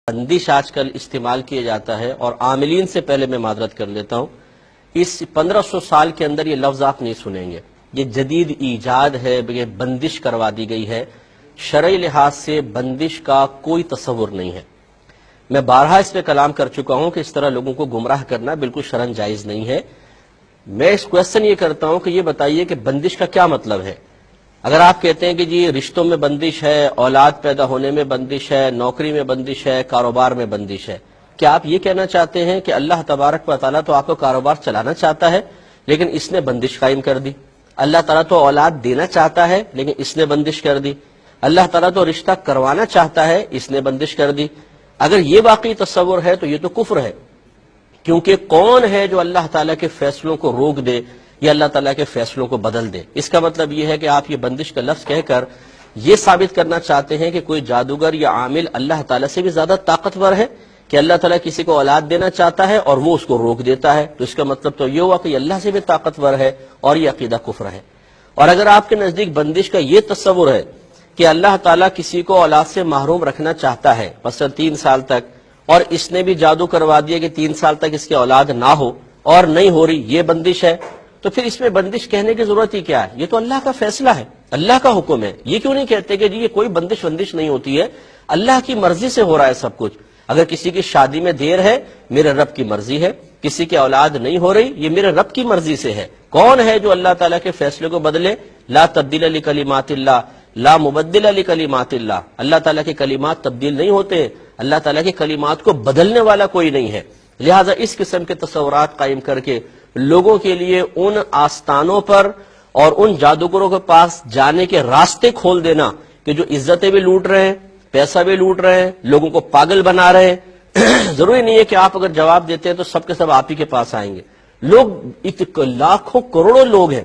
بندش آج کل استعمال کیا جاتا ہے، اور عاملین سے پہلے میں معذرت کر لیتا ہوں، اس 1500 سال کے اندر یہ لفظ آپ نہیں سنیں گے. یہ جدید ایجاد ہے، یہ بندش کروا دی گئی ہے. شرعی لحاظ سے بندش کا کوئی تصور نہیں ہے. میں بارہا اس پہ کلام کر چکا ہوں کہ اس طرح لوگوں کو گمراہ کرنا بالکل شرعاً جائز نہیں ہے. میں اس کویسچن یہ کرتا ہوں کہ یہ بتائیے کہ بندش کا کیا مطلب ہے. اگر آپ کہتے ہیں کہ جی رشتوں میں بندش ہے، اولاد پیدا ہونے میں بندش ہے، نوکری میں بندش ہے، کاروبار میں بندش ہے، کیا آپ یہ کہنا چاہتے ہیں کہ اللہ تبارک و تعالیٰ تو آپ کو کاروبار چلانا چاہتا ہے لیکن اس نے بندش قائم کر دی؟ اللہ تعالیٰ تو اولاد دینا چاہتا ہے لیکن اس نے بندش کر دی. اللہ تعالیٰ تو رشتہ کروانا چاہتا ہے، اس نے بندش کر دی. اگر یہ واقعی تصور ہے تو یہ تو کفر ہے، کیونکہ کون ہے جو اللہ تعالیٰ کے فیصلوں کو روک دے یا اللہ تعالیٰ کے فیصلوں کو بدل دے؟ اس کا مطلب یہ ہے کہ آپ یہ بندش کا لفظ کہہ کر یہ ثابت کرنا چاہتے ہیں کہ کوئی جادوگر یا عامل اللہ تعالیٰ سے بھی زیادہ طاقتور ہے، کہ اللہ تعالیٰ کسی کو اولاد دینا چاہتا ہے اور وہ اس کو روک دیتا ہے. تو اس کا مطلب تو یہ ہوا کہ یہ اللہ سے بھی طاقتور ہے، اور یہ عقیدہ کفر ہے. اور اگر آپ کے نزدیک بندش کا یہ تصور ہے کہ اللہ تعالیٰ کسی کو اولاد سے محروم رکھنا چاہتا ہے مثلا 3 سال تک، اور اس نے بھی جادو کروا دیا کہ 3 سال تک اس کی اولاد نہ ہو اور نہیں ہو رہی، یہ بندش ہے، تو پھر اس میں بندش کہنے کی ضرورت ہی کیا ہے؟ یہ تو اللہ کا فیصلہ ہے، اللہ کا حکم ہے. یہ کیوں نہیں کہتے کہ جی یہ کوئی بندش نہیں ہوتی ہے، اللہ کی مرضی سے ہو رہا ہے سب کچھ. اگر کسی کی شادی میں دیر ہے، میرے رب کی مرضی ہے. کسی کی اولاد نہیں ہو رہی، یہ میرے رب کی مرضی سے ہے. کون ہے جو اللہ تعالیٰ کے فیصلے کو بدلے؟ لا تبدیل لکلمات اللہ، لا مبدل لکلمات اللہ. اللہ تعالیٰ کے کلمات تبدیل نہیں ہوتے، اللہ تعالیٰ کے کلمات کو بدلنے والا کوئی نہیں ہے. لہٰذا اس قسم کے تصورات قائم کر کے لوگوں کے لیے ان آستانوں پر اور ان جادوگروں کے پاس جانے کے راستے کھول دینا کہ جو عزتیں بھی لوٹ رہے ہیں، پیسہ بھی لوٹ رہے ہیں، لوگوں کو پاگل بنا رہے ہیں. ضروری نہیں ہے کہ آپ اگر جواب دیتے ہیں تو سب کے سب آپ ہی کے پاس آئیں گے. لوگ لاکھوں کروڑوں لوگ ہیں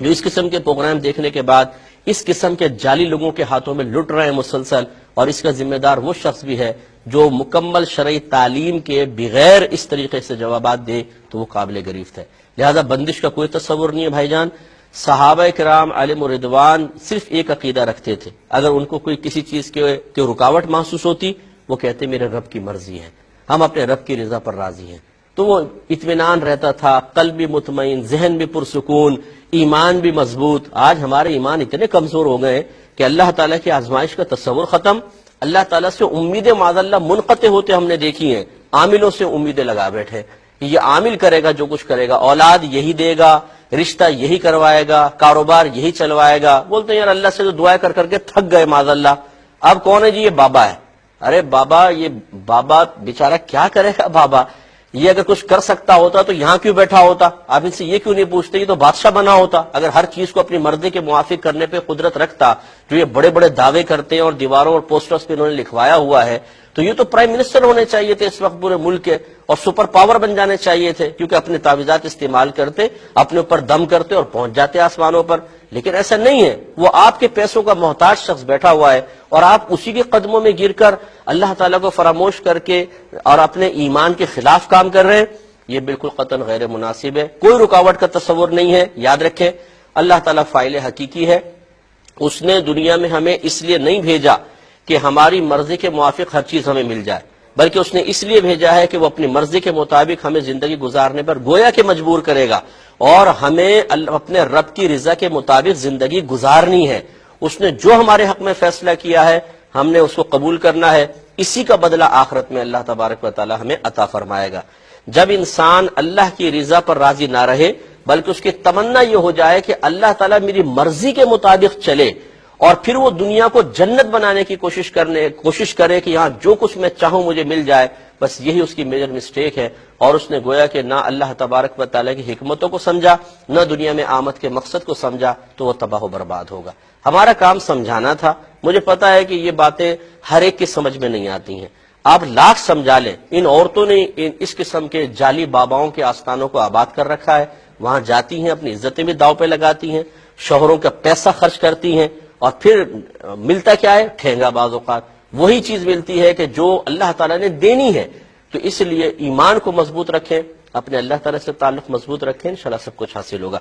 جو اس قسم کے پروگرام دیکھنے کے بعد اس قسم کے جعلی لوگوں کے ہاتھوں میں لٹ رہے ہیں مسلسل، اور اس کا ذمہ دار وہ شخص بھی ہے جو مکمل شرعی تعلیم کے بغیر اس طریقے سے جوابات دے تو وہ قابل گریفت ہے. لہذا بندش کا کوئی تصور نہیں ہے بھائی جان. صحابہ کرام علیہم رضوان صرف ایک عقیدہ رکھتے تھے، اگر ان کو کوئی کسی چیز کی رکاوٹ محسوس ہوتی وہ کہتے میرے رب کی مرضی ہے، ہم اپنے رب کی رضا پر راضی ہیں. تو وہ اطمینان رہتا تھا، قلب بھی مطمئن، ذہن بھی پرسکون، ایمان بھی مضبوط. آج ہمارے ایمان اتنے کمزور ہو گئے کہ اللہ تعالیٰ کی آزمائش کا تصور ختم. اللہ تعالیٰ سے امیدیں معاذ اللہ منقطع ہوتے ہم نے دیکھی ہیں. عاملوں سے امیدیں لگا بیٹھے کہ یہ عامل کرے گا جو کچھ کرے گا، اولاد یہی دے گا، رشتہ یہی کروائے گا، کاروبار یہی چلوائے گا. بولتے ہیں یار اللہ سے تو دعائیں کر کر کے تھک گئے معاذ اللہ. اب کون ہے جی؟ یہ بابا ہے. ارے بابا، یہ بابا بیچارہ کیا کرے گا بابا؟ یہ اگر کچھ کر سکتا ہوتا تو یہاں کیوں بیٹھا ہوتا؟ آپ ان سے یہ کیوں نہیں پوچھتے؟ یہ تو بادشاہ بنا ہوتا. اگر ہر چیز کو اپنی مرضی کے موافق کرنے پہ قدرت رکھتا، جو یہ بڑے بڑے دعوے کرتے ہیں اور دیواروں اور پوسٹرز پہ انہوں نے لکھوایا ہوا ہے، تو یہ تو پرائم منسٹر ہونے چاہیے تھے اس وقت پورے ملک کے، اور سپر پاور بن جانے چاہیے تھے، کیونکہ اپنے تعویذات استعمال کرتے، اپنے اوپر دم کرتے اور پہنچ جاتے آسمانوں پر. لیکن ایسا نہیں ہے. وہ آپ کے پیسوں کا محتاج شخص بیٹھا ہوا ہے اور آپ اسی کے قدموں میں گر کر اللہ تعالیٰ کو فراموش کر کے اور اپنے ایمان کے خلاف کام کر رہے ہیں. یہ بالکل قطعاً غیر مناسب ہے. کوئی رکاوٹ کا تصور نہیں ہے. یاد رکھیں اللہ تعالیٰ فاعل حقیقی ہے. اس نے دنیا میں ہمیں اس لیے نہیں بھیجا کہ ہماری مرضی کے موافق ہر چیز ہمیں مل جائے، بلکہ اس نے اس لیے بھیجا ہے کہ وہ اپنی مرضی کے مطابق ہمیں زندگی گزارنے پر گویا کہ مجبور کرے گا، اور ہمیں اپنے رب کی رضا کے مطابق زندگی گزارنی ہے. اس نے جو ہمارے حق میں فیصلہ کیا ہے ہم نے اس کو قبول کرنا ہے. اسی کا بدلہ آخرت میں اللہ تبارک و تعالی ہمیں عطا فرمائے گا. جب انسان اللہ کی رضا پر راضی نہ رہے بلکہ اس کی تمنا یہ ہو جائے کہ اللہ تعالیٰ میری مرضی کے مطابق چلے، اور پھر وہ دنیا کو جنت بنانے کی کوشش کرے کہ یہاں جو کچھ میں چاہوں مجھے مل جائے، بس یہی اس کی میجر مسٹیک ہے. اور اس نے گویا کہ نہ اللہ تبارک و تعالیٰ کی حکمتوں کو سمجھا، نہ دنیا میں آمد کے مقصد کو سمجھا، تو وہ تباہ و برباد ہوگا. ہمارا کام سمجھانا تھا. مجھے پتا ہے کہ یہ باتیں ہر ایک کی سمجھ میں نہیں آتی ہیں. آپ لاکھ سمجھا لیں، ان عورتوں نے اس قسم کے جعلی باباؤں کے آستانوں کو آباد کر رکھا ہے. وہاں جاتی ہیں، اپنی عزتیں بھی داؤ پہ لگاتی ہیں، شوہروں کا پیسہ خرچ کرتی ہیں، اور پھر ملتا کیا ہے؟ ٹھینگا. بعض اوقات وہی چیز ملتی ہے کہ جو اللہ تعالیٰ نے دینی ہے. تو اس لیے ایمان کو مضبوط رکھیں، اپنے اللہ تعالیٰ سے تعلق مضبوط رکھیں، انشاءاللہ سب کچھ حاصل ہوگا.